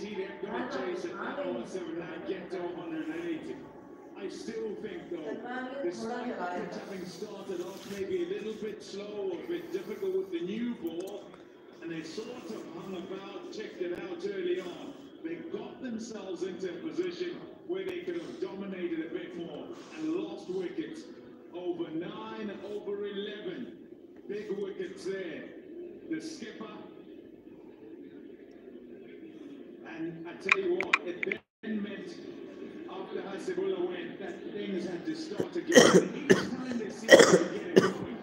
they're going to chase it now on 7 and get to 180. I still think, though, despite it having started off maybe a little bit slow, a bit difficult with the new ball, and they sort of hung about, checked it out early on, they got themselves into a position where they could have dominated a bit more and lost wickets. Over 9, over 11. Big wickets there. The skipper. And I tell you what, it then meant after Hasibullah went that things had to start again. And each time they seemed to get it going,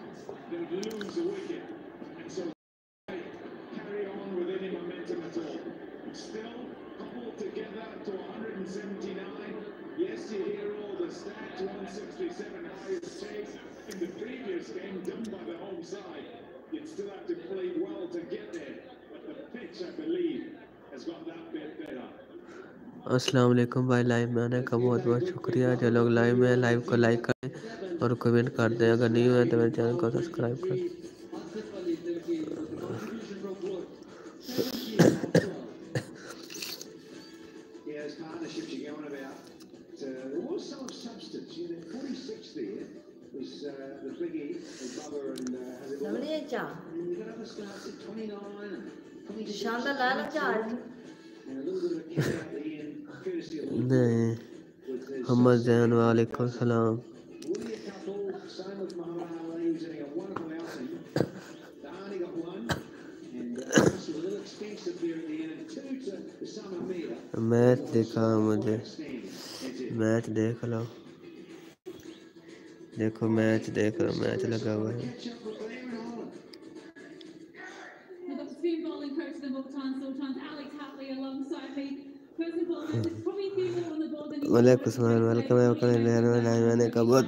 they would lose a wicket. And so they carry on with any momentum at all. Still coupled together to 179. Yes, you hear all the stats, 167 highest chase in the previous game done by the home side. You'd still have to play well to get there, but the pitch, I believe, has got that bit better. अस्सलाम वालेकुम भाई, live में आने का बहुत बहुत शुक्रिया। जो लोग लाइव में लाइव को लाइक करें और कमेंट कर दें। अगर नहीं हुआ तो मेरे चैनल को सब्सक्राइब करें। नहीं, मोहम्मद जैन वालेकुम सलाम। मैच देखा मुझे, मैच देख लो, देखो मैच देख लो, मैच लगा हुआ है। मलिक उस्मान वेलकम है, लाइव आने का बहुत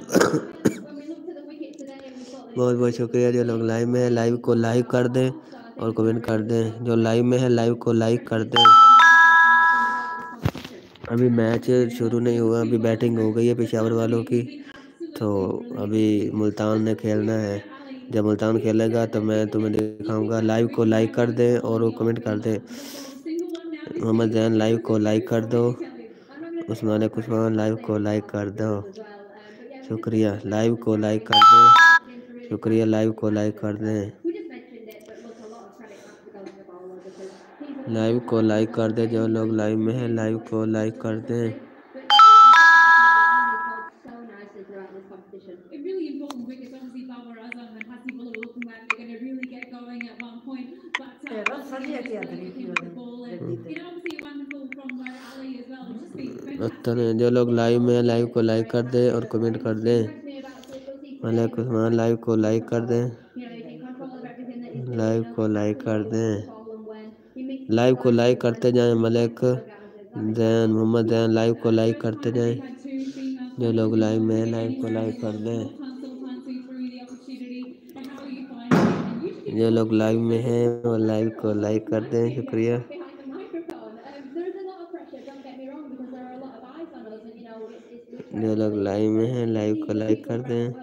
बहुत बहुत शुक्रिया। जो लोग लाइव में है लाइव को लाइक कर दें और कमेंट कर दें। जो लाइव में है लाइव को लाइक कर दें। अभी मैच शुरू नहीं हुआ, अभी बैटिंग हो गई है पेशावर वालों की, तो अभी मुल्तान ने खेलना है। जब मुल्तान खेलेगा तो मैं तुम्हें दिखाऊंगा। लाइव को लाइक कर दें और कमेंट कर दें। मोहम्मद जैन लाइव को लाइक कर दो। उस्मान लाइव को लाइक कर दो, शुक्रिया। लाइव को लाइक कर दो, शुक्रिया। लाइव को लाइक कर दें, लाइव को लाइक कर दें। जो लोग लाइव में हैं लाइव को लाइक कर दें। जो लोग लाइव में हैं लाइव को लाइक कर दें और कमेंट कर दें। मलिक उस्मान लाइव को लाइक कर दें, लाइव को लाइक कर दें। लाइव को लाइक करते जाएं। मलिक जैन, मोहम्मद जैन लाइव को लाइक करते जाएं। जो लोग लाइव में हैं लाइव को लाइक कर दें। जो लोग लाइव में हैं वो लाइव को लाइक कर दें, शुक्रिया। जो लोग लाइव में हैं लाइव को लाइक कर दें।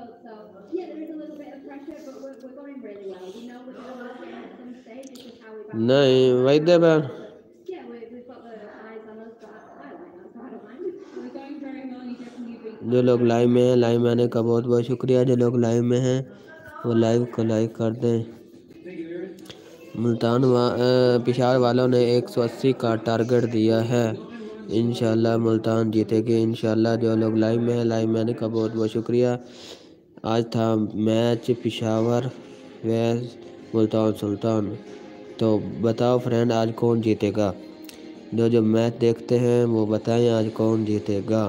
नहीं वही दे बैन। जो लोग लाइव में हैं लाइव में आने का बहुत बहुत शुक्रिया। जो लोग लाइव में हैं वो लाइव को लाइक कर दें। मुल्तान पेशावर वालों ने 180 का टारगेट दिया है। इंशाल्लाह मुल्तान जीतेगी इंशाल्लाह। जो लोग लाइव में हैं लाइव में आने का बहुत बहुत शुक्रिया। आज था मैच पेशावर वेस मुल्तान सुल्तान। तो बताओ फ्रेंड आज कौन जीतेगा? जो मैच देखते हैं वो बताएं आज कौन जीतेगा।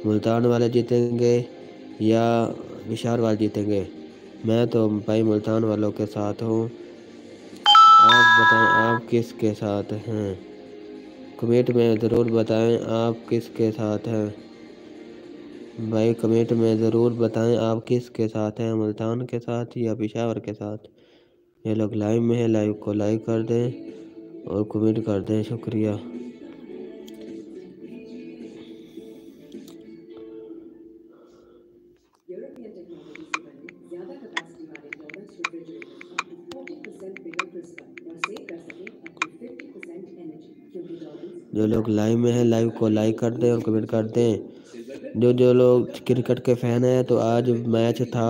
मुल्तान वाले जीतेंगे या पेशावर वाले जीतेंगे? मैं तो भाई मुल्तान वालों के साथ हूँ। आप बताएं आप किसके साथ हैं? कमेंट में ज़रूर बताएं आप किसके साथ हैं। भाई कमेंट में ज़रूर बताएं आप किसके साथ हैं, मुल्तान के साथ या पेशावर के साथ। ये लोग लाइव में हैं लाइव को लाइक कर दें और कमेंट कर दें, शुक्रिया। जो लोग लाइव में हैं लाइव को लाइक कर दें और कमेंट कर दें। जो जो लोग क्रिकेट के फ़ैन हैं तो आज मैच था,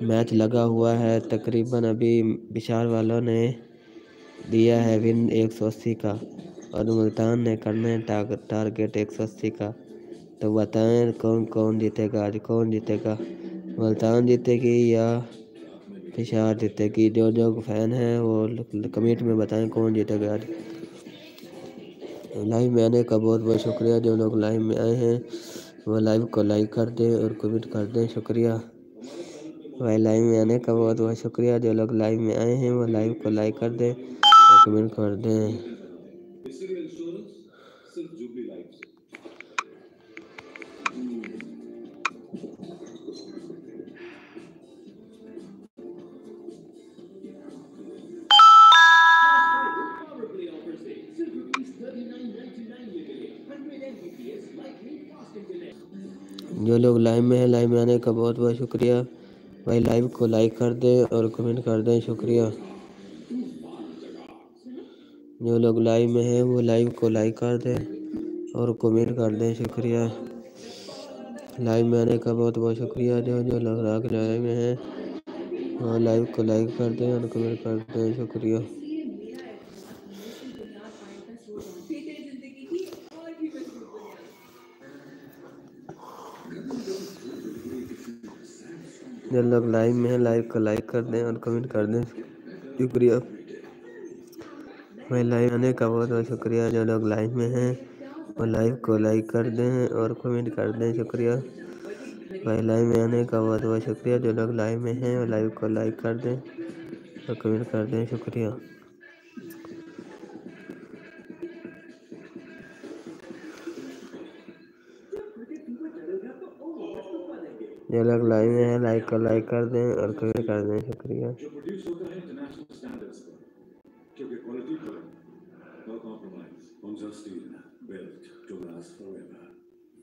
मैच लगा हुआ है। तकरीबन अभी विशाल वालों ने दिया है विन 180 का और मुल्तान ने करना है टारगेट 180 का। तो बताएं कौन कौन जीतेगा आज, कौन जीतेगा? मुल्तान जीतेगी या विशाल जीतेगी? जो जो फैन हैं वो कमेंट में बताएं कौन जीतेगा आज। लाइव में आने का बहुत बहुत शुक्रिया। जो लोग लाइव में आए हैं वो लाइव को लाइक कर दें और कमेंट कर दें। शुक्रिया भाई, लाइव में आने का बहुत बहुत शुक्रिया। जो लोग लाइव में आए हैं वो लाइव को लाइक कर दें और कमेंट कर दें। जो लोग लाइव में हैं लाइव में आने का बहुत बहुत शुक्रिया भाई। लाइव को लाइक कर दें और कमेंट कर दें। शुक्रिया। जो लोग लाइव में हैं वो लाइव को लाइक कर दें और कमेंट कर दें। शुक्रिया। लाइव में आने का बहुत बहुत शुक्रिया। जो जो लोग लाइव में हैं वो लाइव को लाइक कर दें और कमेंट कर दें। शुक्रिया। जो लोग लाइव में हैं लाइव को लाइक कर दें और कमेंट कर दें। शुक्रिया भाई, लाइव आने का बहुत बहुत शुक्रिया। जो लोग लाइव में हैं वो लाइव को लाइक कर दें और कमेंट कर दें। शुक्रिया भाई, लाइव में आने का बहुत बहुत शुक्रिया। जो लोग लाइव में हैं वो लाइव को लाइक कर दें और कमेंट कर दें। शुक्रिया। जो लोग लाइव में हैं लाइव को लाइक कर दें और कमेंट कर दें। शुक्रिया।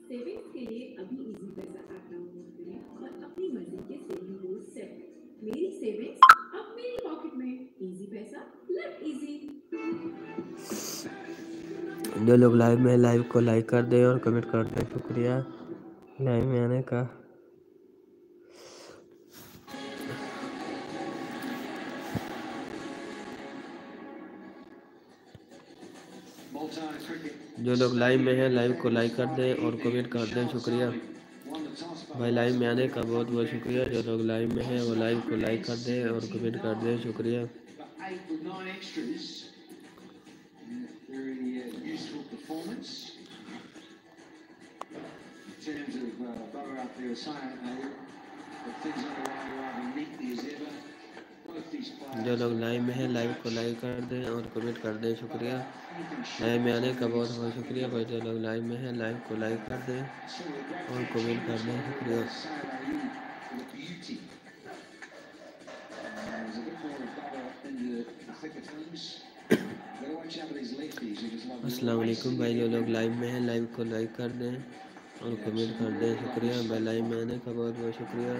सेविंग्स के लिए अभी इजी पैसा ऐप डाउनलोड करें और अपनी मर्जी के सेविंग गोल सेट करें। मेरी सेविंग्स अब मेरी पॉकेट में। इजी पैसा लिव इजी। जो लोग लाइव में लाइव को लाइक कर दें और कमेंट कर दें। शुक्रिया लाइव में आने का। जो लोग लाइव में हैं लाइव को लाइक कर दें और कमेंट कर दें। शुक्रिया भाई, लाइव में आने का बहुत बहुत शुक्रिया। जो लोग लाइव में हैं वो लाइव को लाइक कर दें और कमेंट कर दें। शुक्रिया। जो लोग लाइव में हैं लाइव को लाइक कर दें और कमेंट कर दें। शुक्रिया लाइव में आने का बहुत बहुत शुक्रिया भाई। जो लोग लाइव में हैं लाइव को लाइक कर दें और कमेंट कर दें। शुक्रिया। अस्सलाम वालेकुम भाई। जो लोग लाइव में हैं लाइव को लाइक कर दें और कमेंट कर दें। शुक्रिया भाई, लाइव में आने का बहुत बहुत शुक्रिया।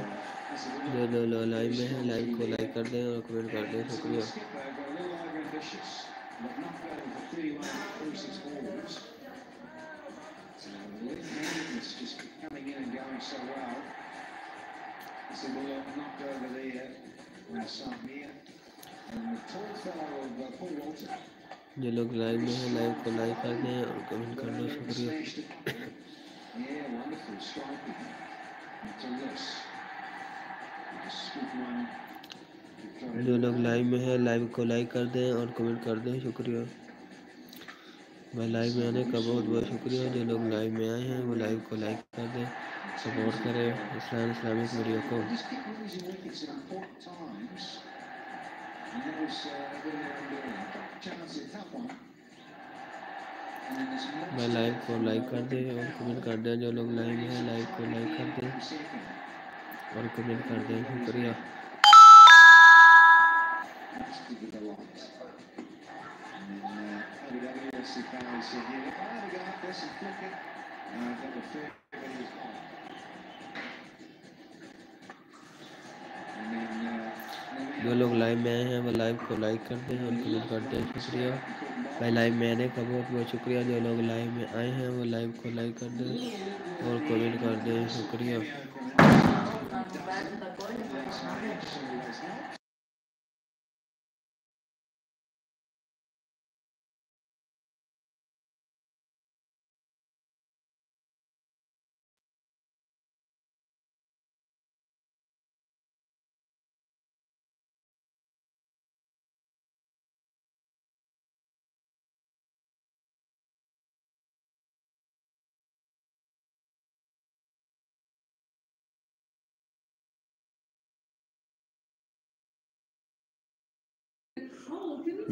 जो जो लोग लाइव में हैं लाइव को लाइक कर दें और कमेंट कर दें। शुक्रिया। जो लोग लाइव में हैं लाइव को लाइक कर दें और कमेंट कर दें। शुक्रिया। जो लोग लाइव में हैं लाइव को लाइक कर दें और कमेंट कर दें। शुक्रिया भाई, लाइव में आने का बहुत बहुत शुक्रिया। जो लोग लाइव में आए हैं वो लाइव को लाइक कर दें, सपोर्ट करें इस्लामिक वीडियो को। भाई, लाइव को लाइक कर दें और कमेंट कर दें। जो लोग लाइव में हैं लाइव को लाइक कर दें और कमेंट कर दें। शुक्रिया। जो लोग लाइव में आए हैं वो लाइव को लाइक कर दें और कमेंट कर दें। शुक्रिया। भाई लाइव में आने का बहुत बहुत शुक्रिया। जो लोग लाइव में आए हैं वो लाइव को लाइक कर दें और कमेंट कर दें, शुक्रिया।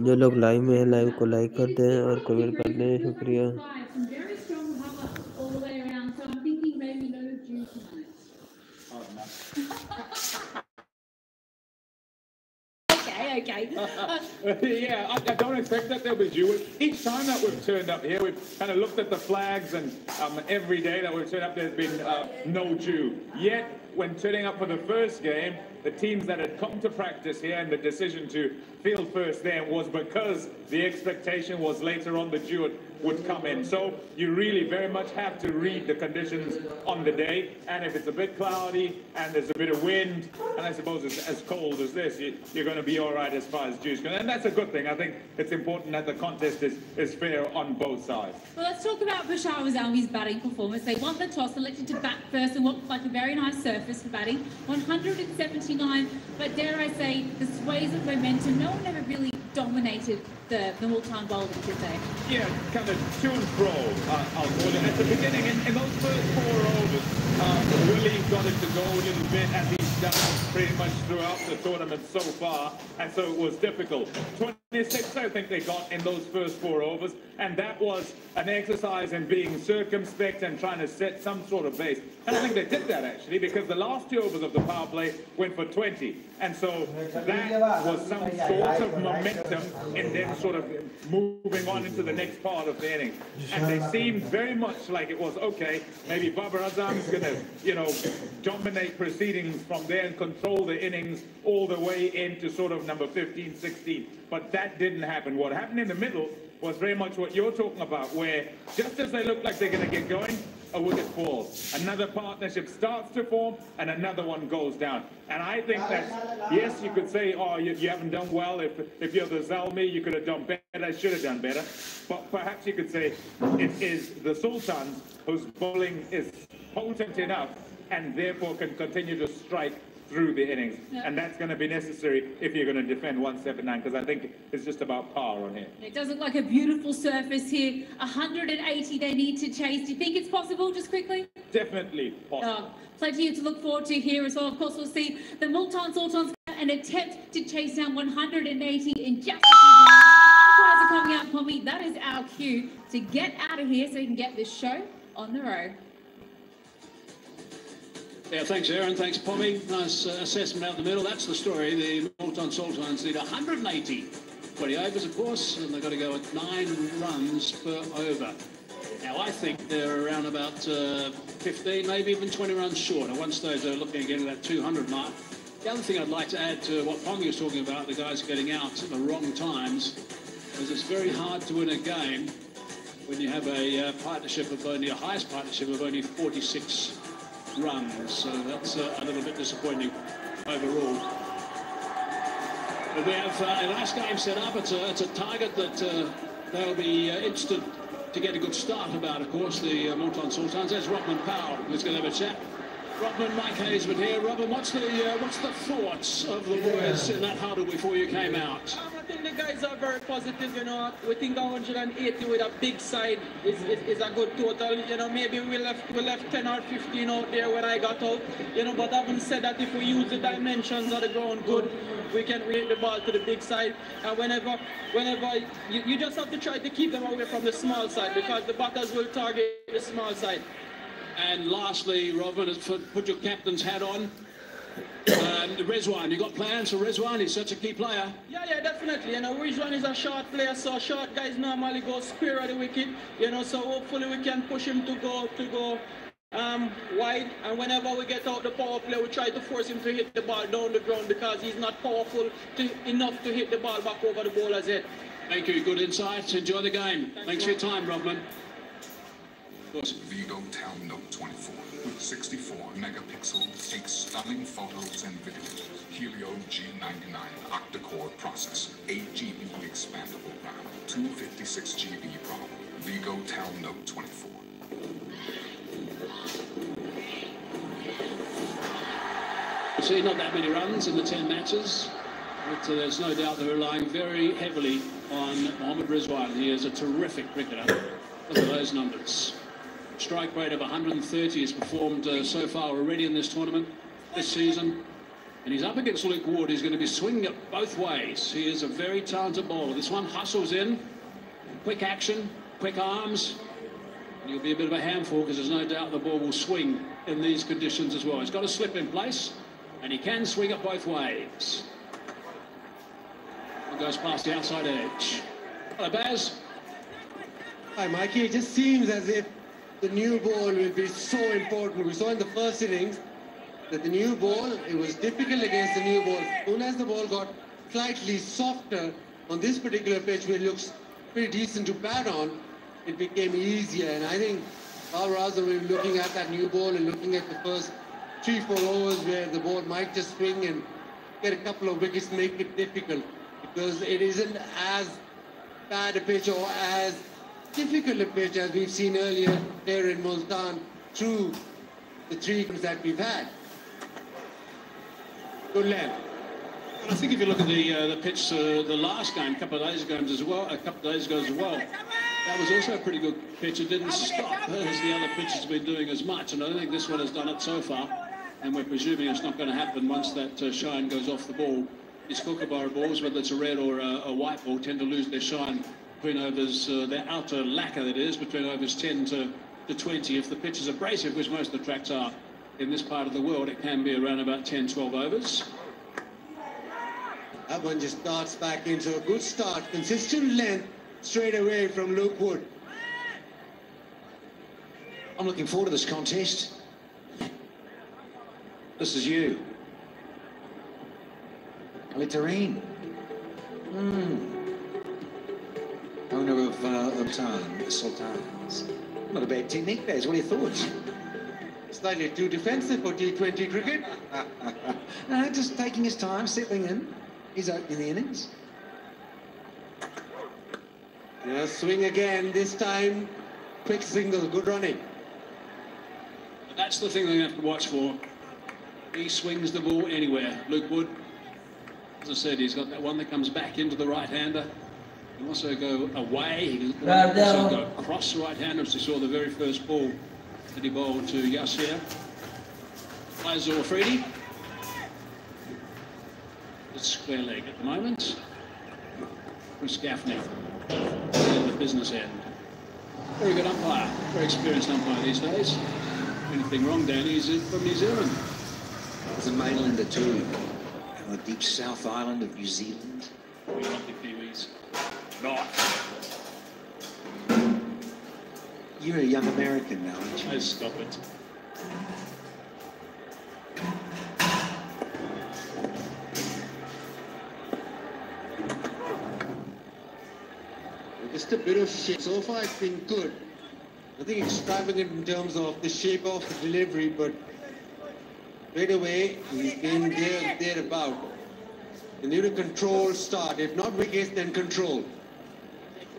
जो लोग लाइव में हैं लाइव को लाइक कर दें और कमेंट कर दें, शुक्रिया। Okay. Yeah, I don't expect that they'll be due. Each time that we've turned up here, we've kind of looked at the flags, and every day that we've turned up, there's been no due. Yet, when turning up for the first game, the teams that had come to practice here and the decision to field first then was because the expectation was later on the dew would come in. So you really very much have to read the conditions on the day, and if it's a bit cloudy and there's a bit of wind, and I suppose it's as cold as this, you're going to be all right as far as dews go. And that's a good thing. I think it's important that the contest is fair on both sides. Well, let's talk about Bashar Azalmi's batting performance. They won the toss, elected to bat first and what looked like a very nice surface for batting. 179, but dare I say, the sways of momentum, no one ever really dominated the Multan bowlers, did they? Yeah, kind of to and fro, I'll call it. At the beginning, in those first 4 overs, Willie got it to go a little bit, as he's done pretty much throughout the tournament so far, and so it was difficult. 26, I think they got in those first 4 overs, and that was an exercise in being circumspect and trying to set some sort of base. And I think they did that, actually, because the last 2 overs of the power play went for 20. And so that was some sort of momentum in them sort of moving on into the next part of the inning. And they seemed very much like it was, okay, maybe Babar Azam's going to, dominate proceedings from there and control the innings all the way into sort of number 15, 16. But that didn't happen. What happened in the middle was very much what you're talking about, where just as they look like they're going to get going, a wicket falls. Another partnership starts to form, and another one goes down. And I think that, yes, you could say, oh, you haven't done well. If you're the Zalmi, you could have done better, should have done better. But perhaps you could say it is the Sultans whose bowling is potent enough and therefore can continue to strike through the innings. Yeah. And that's going to be necessary if you're going to defend 179, because I think it's just about par on here. It does look like a beautiful surface here. 180 they need to chase. Do you think it's possible, just quickly? Definitely possible. Plenty to look forward to here as well. Of course, we'll see the Multan Sultans an attempt to chase down 180 in just a few minutes. Umpires are coming out, Pommy. That is our cue to get out of here so we can get this show on the road. Yeah, thanks, Aaron. Thanks, Pommy. Nice assessment out in the middle. That's the story. The Multan Sultans need 180. 20 overs, of course, and they've got to go at 9 runs per over. Now, I think they're around about 15, maybe even 20 runs short. At one stage, they're looking again at that 200 mark. The other thing I'd like to add to what Pommy was talking about, the guys getting out at the wrong times, is it's very hard to win a game when you have a partnership of only, a highest partnership of only 46 runs, so that's a little bit disappointing overall. But we have a nice game set up. It's a target that they'll be interested to get a good start about, of course, the Multan Sultans. There's Robin Powell, who's going to have a chat. Robin, Mike Hazeman here. Robin, what's the thoughts of the boys in that huddle before you came out? I think the guys are very positive, We think 180 with a big side is a good total. Maybe we left 10 or 15 out there when I got out. But having said that, if we use the dimensions of the ground good, we can hit the ball to the big side. And whenever you just have to try to keep them away from the small side, because the batters will target the small side. And lastly, Robin, put your captain's hat on. Rizwan, you got plans for Rizwan? He's such a key player. Yeah, definitely. Rizwan is a short player, so short guys normally go square of the wicket. So hopefully we can push him to go wide. And whenever we get out the power play, we try to force him to hit the ball down the ground, because he's not powerful enough to hit the ball back over the bowler's head. Thank you. Good insight. Enjoy the game. Thanks for your time, Rodman. Of course. Vigo Town Note 24 with 64 megapixel takes stunning photos and videos. Helio G99 octa-core processor, 8 GB expandable RAM, 256 GB ROM. Vigo Town Note 24. See, not that many runs in the 10 matches, but there's no doubt they're relying very heavily on Mohammad Rizwan. He is a terrific cricketer. Look at those numbers. Strike rate of 130 has performed so far already in this tournament, this season. And he's up against Luke Wood. He's going to be swinging it both ways. He is a very talented bowler. This one hustles in. Quick action, quick arms. And he'll be a bit of a handful because there's no doubt the ball will swing in these conditions as well. He's got a slip in place. And he can swing it both ways. It goes past the outside edge. Hello, Baz. Hi, Mikey. It just seems as if the new ball will be so important. We saw in the first innings that the new ball, it was difficult against the new ball. As soon as the ball got slightly softer on this particular pitch, where it looks pretty decent to bat on, it became easier. And I think rather we're looking at that new ball and looking at the first 3-4 overs where the ball might just swing and get a couple of wickets, make it difficult, because it isn't as bad a pitch or as difficult a pitch as we've seen earlier there in Multan through the 3 games that we've had. Good length. I think if you look at the pitch the last game, a couple of days ago as well, that was also a pretty good pitch. It didn't stop as the other pitch has been doing as much, and I don't think this one has done it so far. And we're presuming it's not going to happen once that shine goes off the ball. These Kookaburra balls, whether it's a red or a white ball, tend to lose their shine between overs, their outer lacquer that is, between overs 10 to 20. If the pitch is abrasive, which most of the tracks are in this part of the world, it can be around about 10, 12 overs. That one just starts back into a good start. Consistent length straight away from Luke Wood. I'm looking forward to this contest. This is you. Litterine. Owner of Sultans. Not a bad technique, Baz. What are your thoughts? Slightly too defensive for T20 cricket. No, just taking his time, settling in. He's opening the innings. Yeah, swing again, this time quick single, good running. That's the thing they have to watch for. He swings the ball anywhere. Luke Wood, as I said, he's got that one that comes back into the right-hander. He can also go away. He can also go across the right-hander, as we saw the very first ball that he bowled to Yasir. Faisal Afridi. It's square leg at the moment. Chris Gaffney in the business end. Very good umpire, very experienced umpire these days. Anything wrong, Danny, is from New Zealand. He's a mainlander too, on the deep South Island of New Zealand. We love the Kiwis. Not. You're a young American now, aren't you? Oh, stop it. Just a bit of shape. So far it's been good. Nothing extravagant in terms of the shape of the delivery, but right away he's been thereabout. They need a controlled start. If not wickets, then control.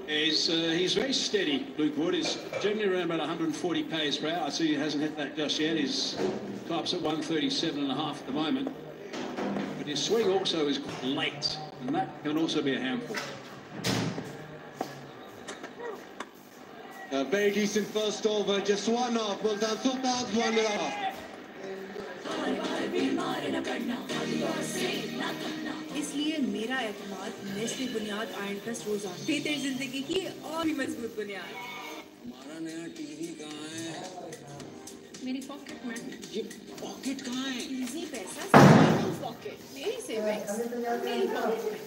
He's very steady, Luke Wood. He's generally around about 140 k's per hour. I see he hasn't hit that just yet. He's tops at 137.5 at the moment. But his swing also is late, and that can also be a handful. A very decent first over, just one off. Multan Sultans 1 off. इसलिए मेरा एतमाद Nestle बुनियाद iron plus रोजाना बेहतर जिंदगी की और भी मजबूत बुनियाद। हमारा नया टीवी कहाँ है? मेरी पॉकेट में। ये पॉकेट कहाँ है? इजी पैसा सेविंग पॉकेट। मेरी सेविंग्स मेरी पॉकेट में।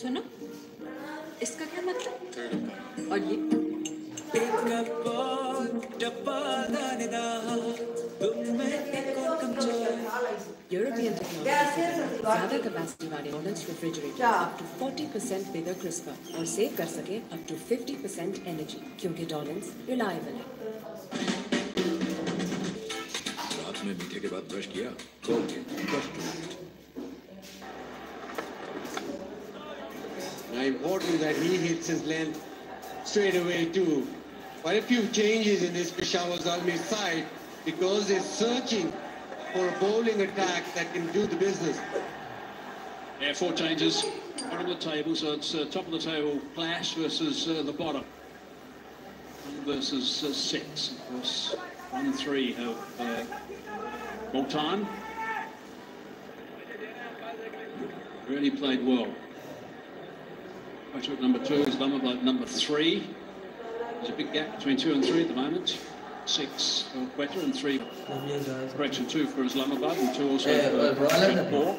सुनो, इसका क्या मतलब? और ये? European technology से ज़्यादा capacity वाले Rollins refrigerator up to 40% bigger crisper और save कर सके up to 50% energy क्योंकि Rollins reliable है। रात में मीठे के बाद ब्रश किया? Colgate Brush Tonight. Now important that he hits his length straight away too. Quite a few changes in this Peshawar Zalmi side because they're searching for a bowling attack that can do the business. Yeah, 4 changes. Bottom of the table, so it's top of the table clash versus the bottom. 1 versus 6, of course. 1-3 have Multan. Really played well. Quetta at number 2, Islamabad number 3. There's a big gap between 2 and 3 at the moment. 6 for Quetta and 3. Correction, 2 for Islamabad and 2 also for Singapore.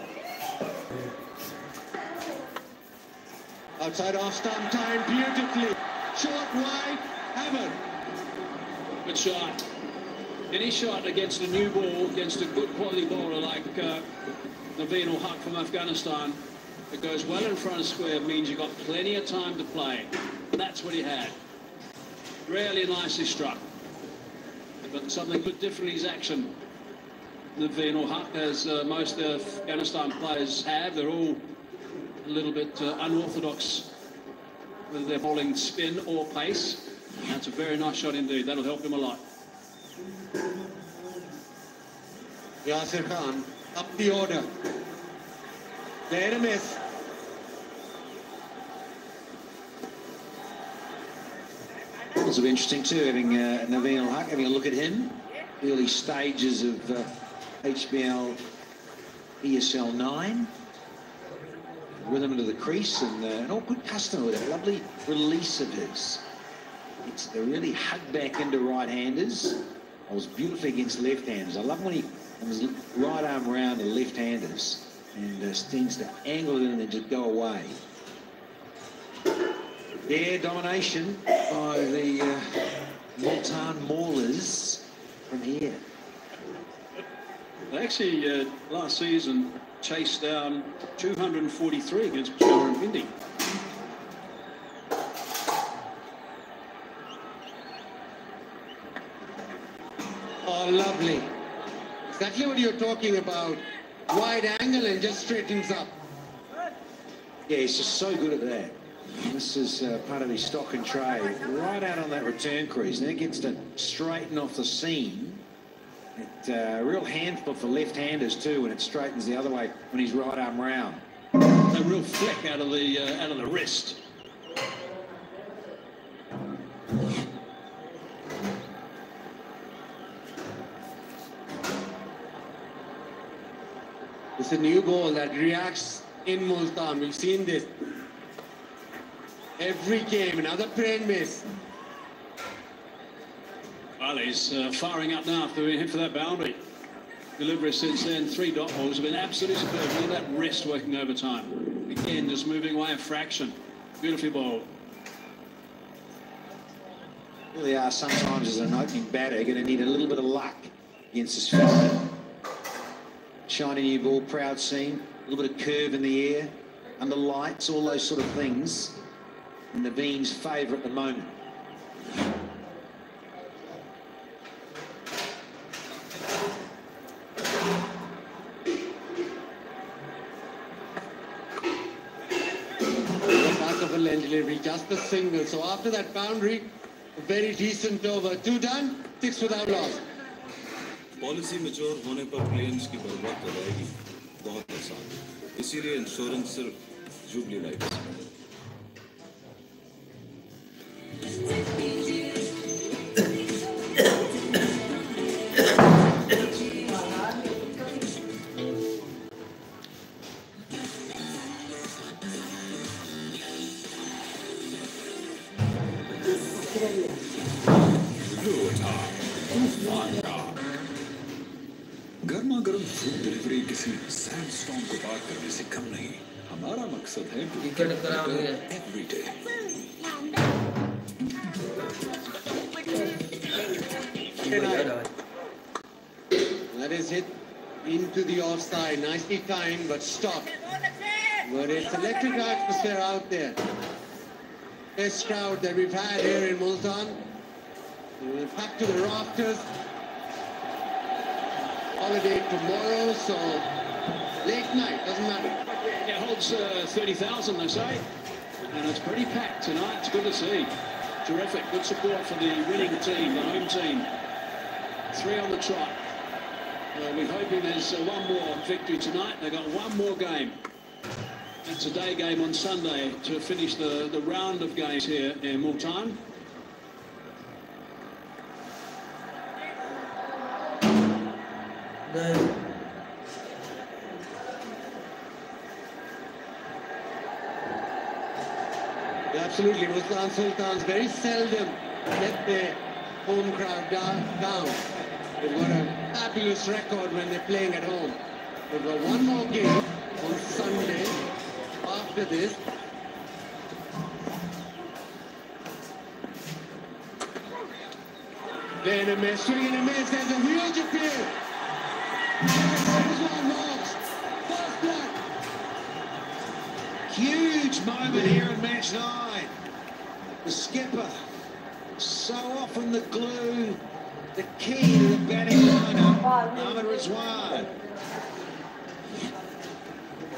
Outside off stump time beautifully. Short wide, Hammond. Good shot. Any shot against a new ball, against a good quality bowler like Naveen ul Haq from Afghanistan, that goes well in front of square, means you've got plenty of time to play. And that's what he had. Really nicely struck. But something a bit different in his action. Naveen ul Haq, as most Afghanistan players have, they're all a little bit unorthodox with their bowling spin or pace. That's a very nice shot indeed. That'll help him a lot. Yasir Khan, up the order. There a miss. It's be interesting too, having Naveen ul Haq, having a look at him. Early stages of HBL ESL 9. Rhythm into the crease and an awkward customer with a lovely release of his. It's a really hug back into right-handers. I was beautifully against left-handers. I love when he comes right arm round to left-handers and tends to angle it in and then just go away. Yeah, domination by the Multan Maulers from here. They actually, last season, chased down 243 against Peshawar and Pindi. Oh, lovely. Exactly what you're talking about. Wide angle and just straightens up. Yeah, he's just so good at that. This is part of his stock and trade. Right out on that return crease. Then it gets to straighten off the seam. It's a real handful for left-handers too when it straightens the other way when he's right arm round. A real flick out of the wrist. It's a new ball that reacts in Multan. We've seen this every game. Another brain miss. Well, he's firing up now after being hit for that boundary. Delivery since then, 3 dot balls have been absolutely superb. Look at that wrist working overtime. Again, just moving away a fraction. Beautifully bowled. Really are sometimes as an opening batter going to need a little bit of luck against this fella. Shiny new ball, proud seam, a little bit of curve in the air, under lights, all those sort of things. In Naveen's favour at the moment. Delivery, just a single. So after that boundary, a very decent over. 2 done, 6 without loss. Policy mature होने पर claims की बर्बाद हो जाएगी बहुत आसान इसीलिए insurance सिर्फ जुबली लाइफ गर्मा गर्म फूड डिलीवरी किसी सैंडस्टॉर्म को पार करने से कम नहीं हमारा मकसद है every day That is hit into the offside. Nicely timed, but stopped. But it's electric atmosphere out there. Best crowd that we've had here in Multan. We're packed to the rafters. Holiday tomorrow, so late night, doesn't matter. It holds 30,000, they say. And it's pretty packed tonight. It's good to see. Terrific. Good support for the winning team, the home team. 3 on the trot. We're hoping there's one more victory tonight. They've got one more game. It's a day game on Sunday to finish the round of games here in Multan. Absolutely, Multan Sultans very seldom let their home crowd down. They've got a fabulous record when they're playing at home. They've got one more game on Sunday after this. Then a miss, swing and a miss, there's a huge appeal. First blood. Huge moment here in match 9. The skipper, so often the glue, the key to the batting lineup, Ahmed Rizwan.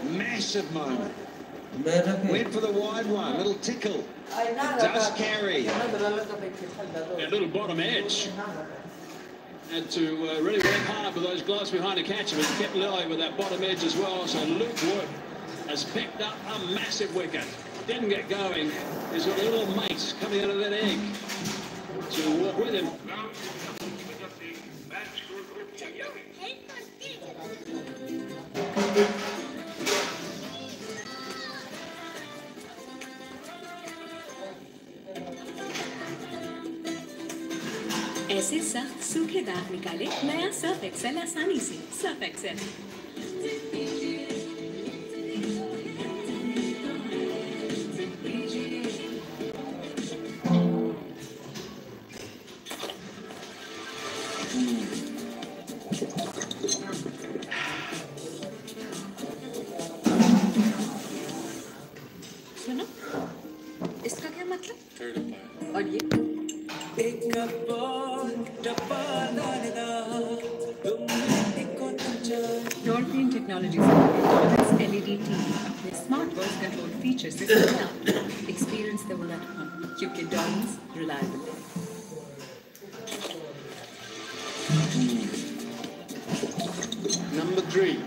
Massive moment. Went for the wide one, little tickle. Does carry. A little bottom edge. Had to really work hard with those gloves behind to catch him. He kept Lily with that bottom edge as well. So Luke Wood has picked up a massive wicket. Didn't get going. He's got a little mate coming out of that egg to walk with him. ऐसे सख्त सूखे दाग निकाले नया Surf Excel आसानी से Surf Excel सुनो इसका क्या मतलब और ये European Technologies LED TV अपने smart voice control features से experience the world at home क्योंकि Dolens reliable है. Number 3.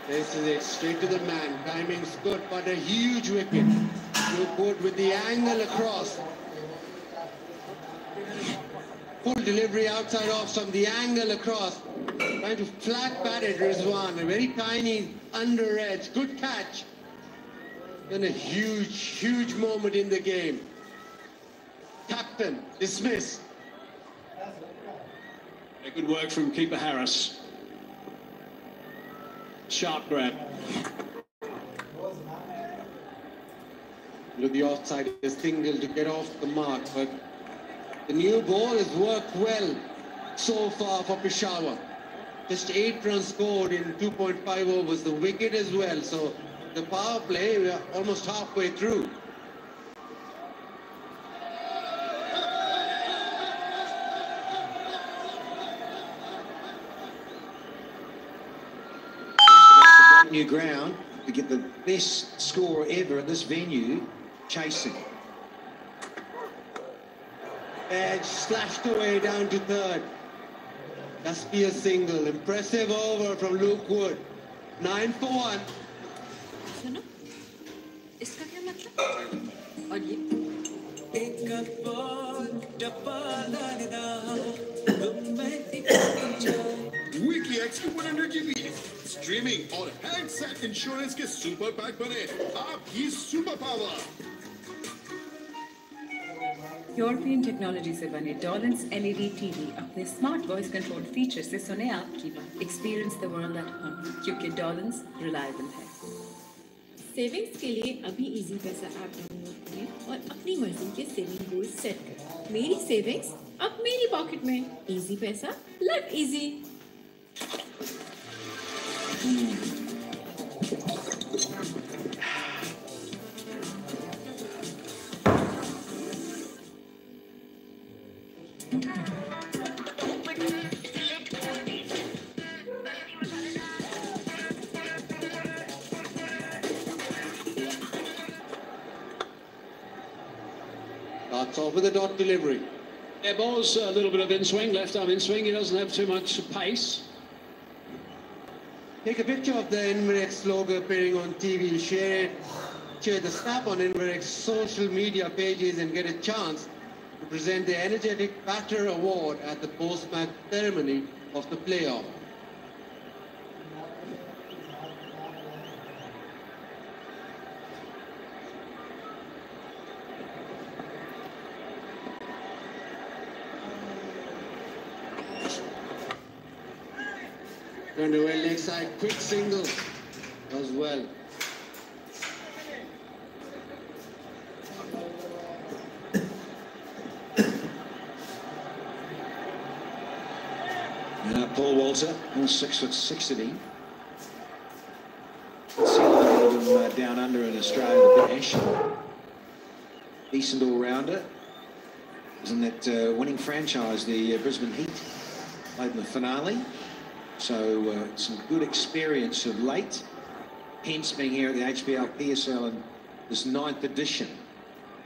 This is it, straight to the man. Timing's good, but a huge wicket. Luke Wood with the angle across. Full delivery outside off from the angle across. Trying to flat bat it, Rizwan. A very tiny under edge. Good catch. And a huge, huge moment in the game. Captain, dismiss. Good work from keeper Harris. Sharp grab. Look, the offside is single to get off the mark, but the new ball has worked well so far for Peshawar. Just 8 runs scored in 2.5 overs, the wicket as well. So the power play, we are almost halfway through. New ground to get the best score ever at this venue, chasing. Edge slashed away down to third. Must be a single. Impressive over from Luke Wood. 9 for 1. सुनो इसका क्या मतलब और ये Weekly XQ 100 GB streaming और handset insurance के super pack बने आपकी सुपर पावर. European Technology से बने Dolens LED TV अपने smart voice control features से सुने आपकी बात. Experience the world at home क्योंकि Dolens reliable है. सेविंग्स के लिए अभी इजी पैसा ऐप डाउनलोड करें और अपनी मर्जी के सेविंग गोल्स सेट करें. मेरी सेविंग्स अब मेरी पॉकेट में. इजी पैसा, life easy. Starts off with a dot delivery. Yeah, ball's a little bit of in-swing, left-arm in-swing. He doesn't have too much pace. Take a picture of the Inverex logo appearing on TV, share it, share the snap on Inverex social media pages and get a chance to present the Energetic Batter Award at the post-match ceremony of the playoff. Turned away leg side, quick single as well. Paul Walter, all 6'6" of him. See a lot of them down under in Australia, the Bash. Decent all-rounder. Was in that winning franchise, the Brisbane Heat. Played in the finale. So some good experience of late. Hence being here at the HBL PSL in this 9th edition.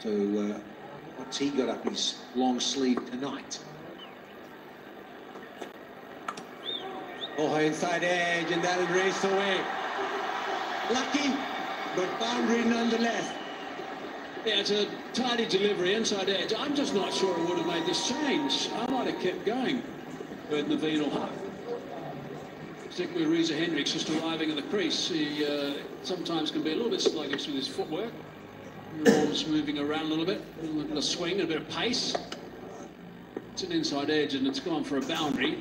So what's he got up his long sleeve tonight? Oh, inside edge, and that'll race away. Lucky, but boundary nonetheless. Yeah, it's a tidy delivery, inside edge. I'm just not sure I would have made this change. I might have kept going with Naveen or Huck. Particularly Reza Hendricks just arriving in the crease. He sometimes can be a little bit sluggish with his footwork. Arms moving around a little bit of swing, a bit of pace. It's an inside edge and it's gone for a boundary.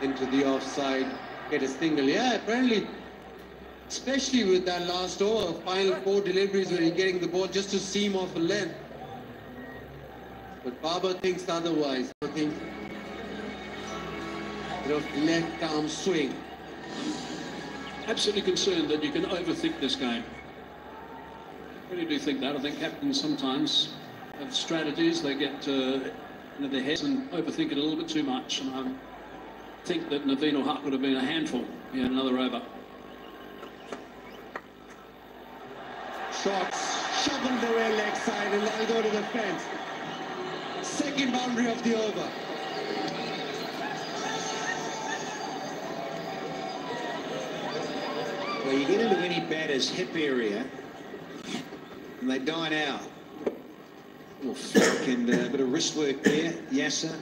Into the offside, get a single. Yeah, apparently, especially with that last over, final 4 deliveries where you're getting the ball just to seam off the length. But Babar thinks otherwise. I think left arm swing. Absolutely concerned that you can overthink this game. I really do think that. I think captains sometimes have strategies. They get into their heads and overthink it a little bit too much. And I think that Naveen or Huck would have been a handful in another over. Shots shoveled away leg side and that'll go to the fence. Second boundary of the over. Well, you get into any batter's hip area and they dine out. A little flick and a bit of wrist work there, Yasser.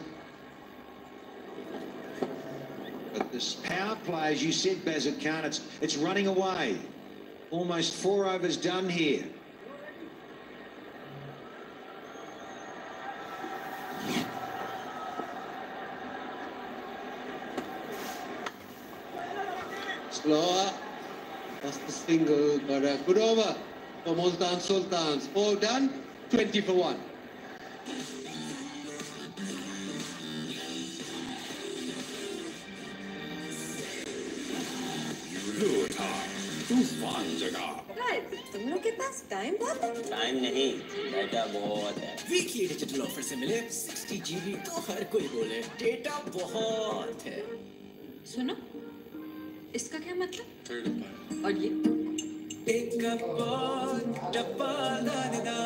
But this power play, as you said, Bazit Khan, it's running away. Almost 4 overs done here. Slower. That's the single, but a good over for Multan Sultans. 4 done, 20 for 1. तुम लोग के पास time बहुत है? Time नहीं, data बहुत है। Weekly digital offer से मिले 60 GB तो हर कोई बोले डेटा बहुत है। सुनो, इसका क्या मतलब? और ये? एक कप और डब्बा लाने ना,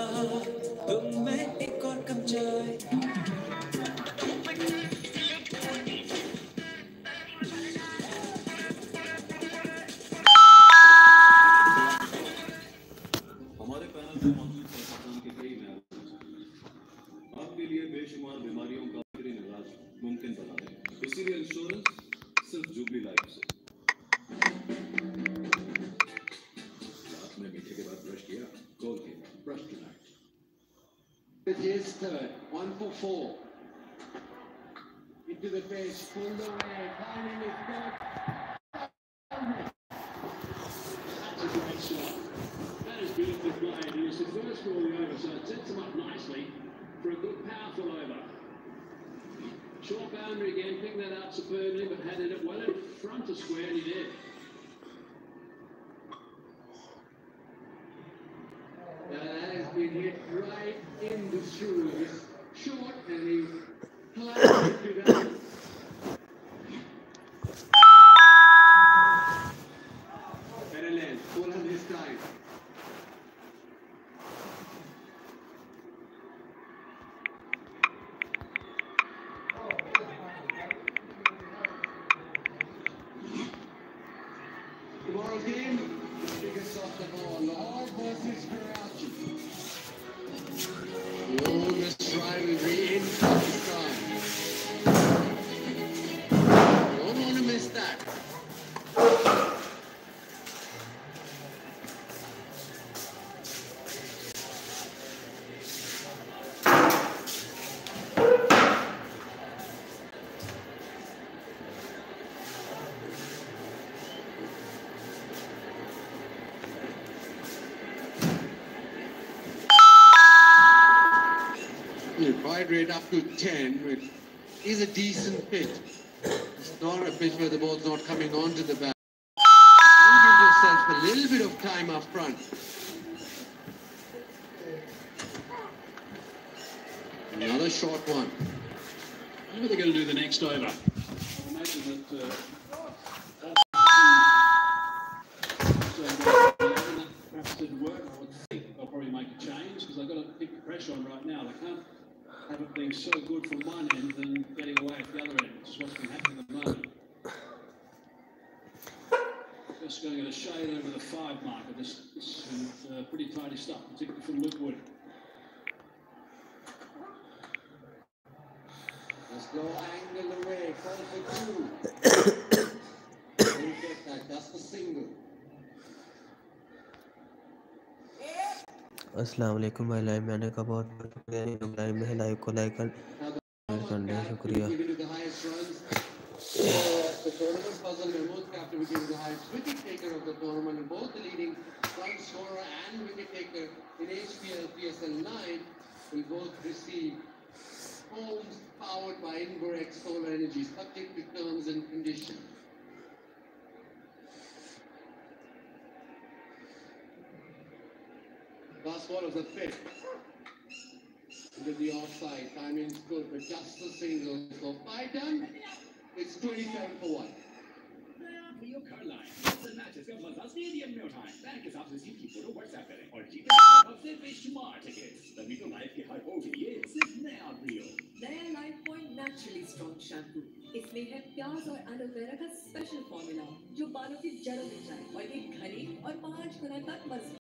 तुम में एक और कप चाय। हमारे पैनल में मौजूद पाकिस्तान के कई महबूब आपके लिए बेशुमार बीमारियों का बेहतरीन इलाज मुमकिन बना दें। इसीलिए इंश्योरेंस सिर्फ जुबली लाइफ से। रात में मीठे के बाद ब्रश किया, कॉल किया, brush tonight. With his third, 1 for 4. Into the face, pulled away, finding his third. That's a great shot. That is beautifully played. He was the first for the over, so it sets him up nicely for a good, powerful over. Short boundary again, picked that up superbly, but had it well in front of square, and he did. That has been hit right in the shoes. Short, and he climbed to that. Better length, full on this time. stride rate up to 10, which is a decent pitch. It's not a pitch where the ball's not coming onto the bat. And give yourself a little bit of time up front. Another short one. What are they going to do the next over? I imagine that perhaps didn't work. I would think they'll probably make a change because they've got to keep the pressure on right now. They can't have it being so good from one end and getting away at the other end, which is what's been happening at the moment. Just going to get a shade over the 5 marker. This is pretty tidy stuff, particularly from Luke Wood. Let's go angle away, call for 2. Don't get that, that's the single. अस्सलाम वालेकुम भाई live में आने का बहुत बहुत शुक्रिया live में लाइव को लाइक करने का शुक्रिया The tournament puzzle memos after we give the highest wicket taker of the tournament and both the leading run scorer and wicket taker in HPL PSL 9 will both receive homes powered by Inverx Solar Energy, subject to terms and conditions. Last ball of the 5th. Into the offside. Timing's good, but just a single. So 5 done. It's 27 for 1. Leo Carline, the matches का मजा stadium में उठाएं। Bank के साथ receive की photo WhatsApp करें और जीतें हफ्ते बेशुमार टिकट्स। तभी तो लाइफ के हर ओवर ये सिर्फ नया रियो। नया life point naturally strong shampoo इसमें है प्याज और एलोवेरा का स्पेशल फॉर्मूला जो बालों की जड़ों में जाए और ये घनी और 5 गुना तक मजबूत